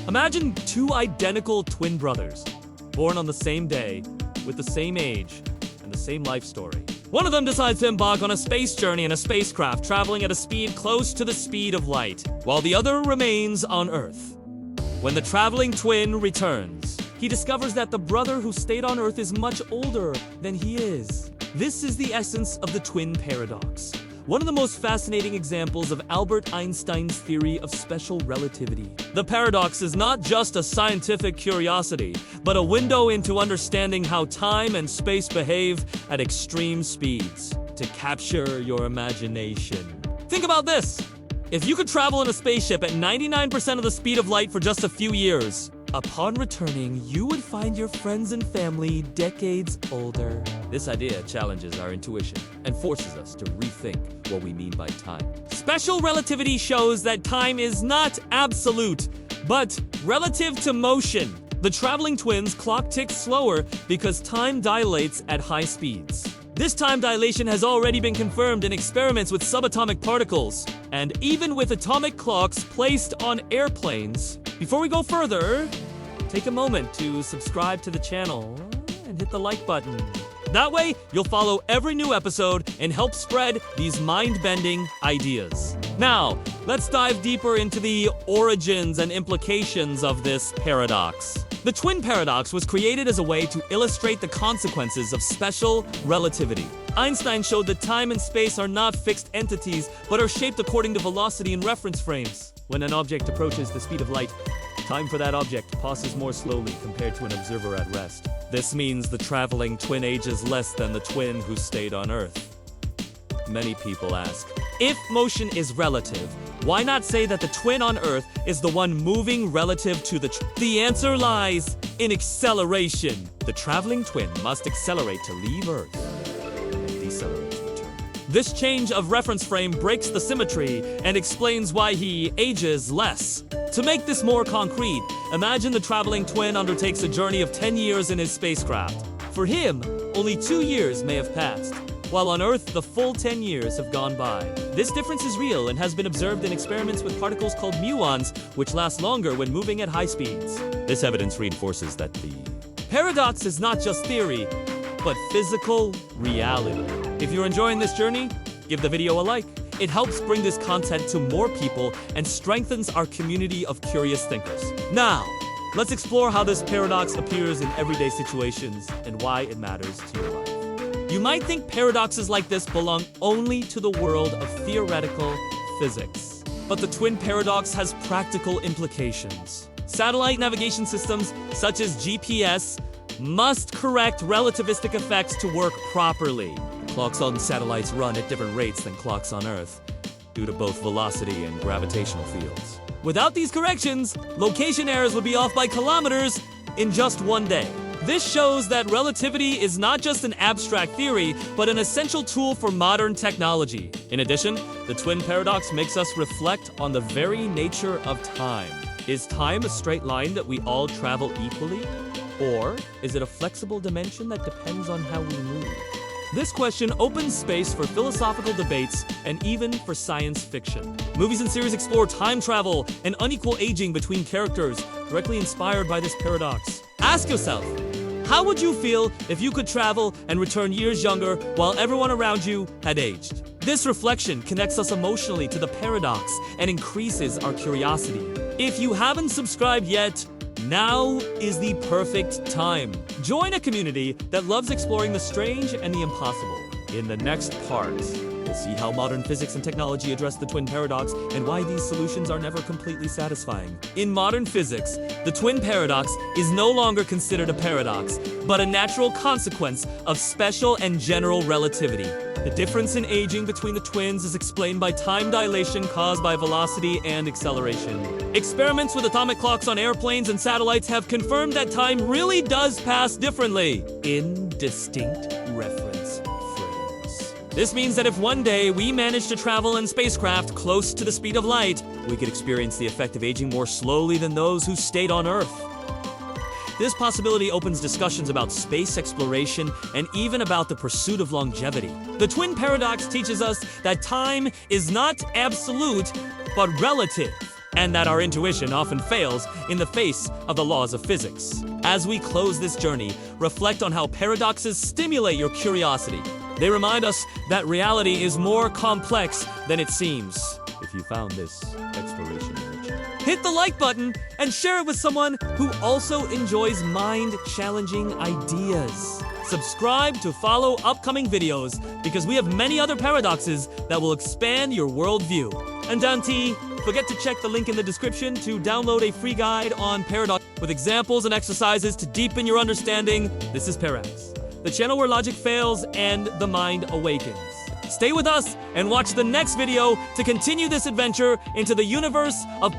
Imagine two identical twin brothers, born on the same day, with the same age, and the same life story. One of them decides to embark on a space journey in a spacecraft traveling at a speed close to the speed of light, while the other remains on Earth. When the traveling twin returns, he discovers that the brother who stayed on Earth is much older than he is. This is the essence of the twin paradox, one of the most fascinating examples of Albert Einstein's theory of special relativity. The paradox is not just a scientific curiosity, but a window into understanding how time and space behave at extreme speeds to capture your imagination. Think about this. If you could travel in a spaceship at 99% of the speed of light for just a few years, upon returning, you would find your friends and family decades older. This idea challenges our intuition and forces us to rethink what we mean by time. Special relativity shows that time is not absolute, but relative to motion. The traveling twins' clock ticks slower because time dilates at high speeds. This time dilation has already been confirmed in experiments with subatomic particles, and even with atomic clocks placed on airplanes. Before we go further, take a moment to subscribe to the channel and hit the like button. That way, you'll follow every new episode and help spread these mind-bending ideas. Now, let's dive deeper into the origins and implications of this paradox. The twin paradox was created as a way to illustrate the consequences of special relativity. Einstein showed that time and space are not fixed entities, but are shaped according to velocity and reference frames. When an object approaches the speed of light, time for that object passes more slowly compared to an observer at rest. This means the traveling twin ages less than the twin who stayed on Earth. Many people ask, if motion is relative, why not say that the twin on Earth is the one moving relative to The answer lies in acceleration. The traveling twin must accelerate to leave Earth and decelerate to return. This change of reference frame breaks the symmetry and explains why he ages less. To make this more concrete, imagine the traveling twin undertakes a journey of 10 years in his spacecraft. For him, only 2 years may have passed, while on Earth, the full 10 years have gone by. This difference is real and has been observed in experiments with particles called muons, which last longer when moving at high speeds. This evidence reinforces that the paradox is not just theory, but physical reality. If you're enjoying this journey, give the video a like. It helps bring this content to more people and strengthens our community of curious thinkers. Now, let's explore how this paradox appears in everyday situations and why it matters to your life. You might think paradoxes like this belong only to the world of theoretical physics. But the twin paradox has practical implications. Satellite navigation systems, such as GPS, must correct relativistic effects to work properly. Clocks on satellites run at different rates than clocks on Earth, due to both velocity and gravitational fields. Without these corrections, location errors would be off by kilometers in just one day. This shows that relativity is not just an abstract theory, but an essential tool for modern technology. In addition, the twin paradox makes us reflect on the very nature of time. Is time a straight line that we all travel equally? Or is it a flexible dimension that depends on how we move? This question opens space for philosophical debates and even for science fiction. Movies and series explore time travel and unequal aging between characters, directly inspired by this paradox. Ask yourself, how would you feel if you could travel and return years younger while everyone around you had aged? This reflection connects us emotionally to the paradox and increases our curiosity. If you haven't subscribed yet, now is the perfect time. Join a community that loves exploring the strange and the impossible. In the next part, we'll see how modern physics and technology address the twin paradox and why these solutions are never completely satisfying. In modern physics, the twin paradox is no longer considered a paradox, but a natural consequence of special and general relativity. The difference in aging between the twins is explained by time dilation caused by velocity and acceleration. Experiments with atomic clocks on airplanes and satellites have confirmed that time really does pass differently in distinct reference frames. This means that if one day we manage to travel in spacecraft close to the speed of light, we could experience the effect of aging more slowly than those who stayed on Earth. This possibility opens discussions about space exploration and even about the pursuit of longevity. The twin paradox teaches us that time is not absolute, but relative. and that our intuition often fails in the face of the laws of physics. As we close this journey, reflect on how paradoxes stimulate your curiosity. They remind us that reality is more complex than it seems. If you found this exploration enriching, hit the like button and share it with someone who also enjoys mind-challenging ideas. Subscribe to follow upcoming videos because we have many other paradoxes that will expand your worldview. And Dante, forget to check the link in the description to download a free guide on paradox with examples and exercises to deepen your understanding. This is ParaX, the channel where logic fails and the mind awakens. Stay with us and watch the next video to continue this adventure into the universe of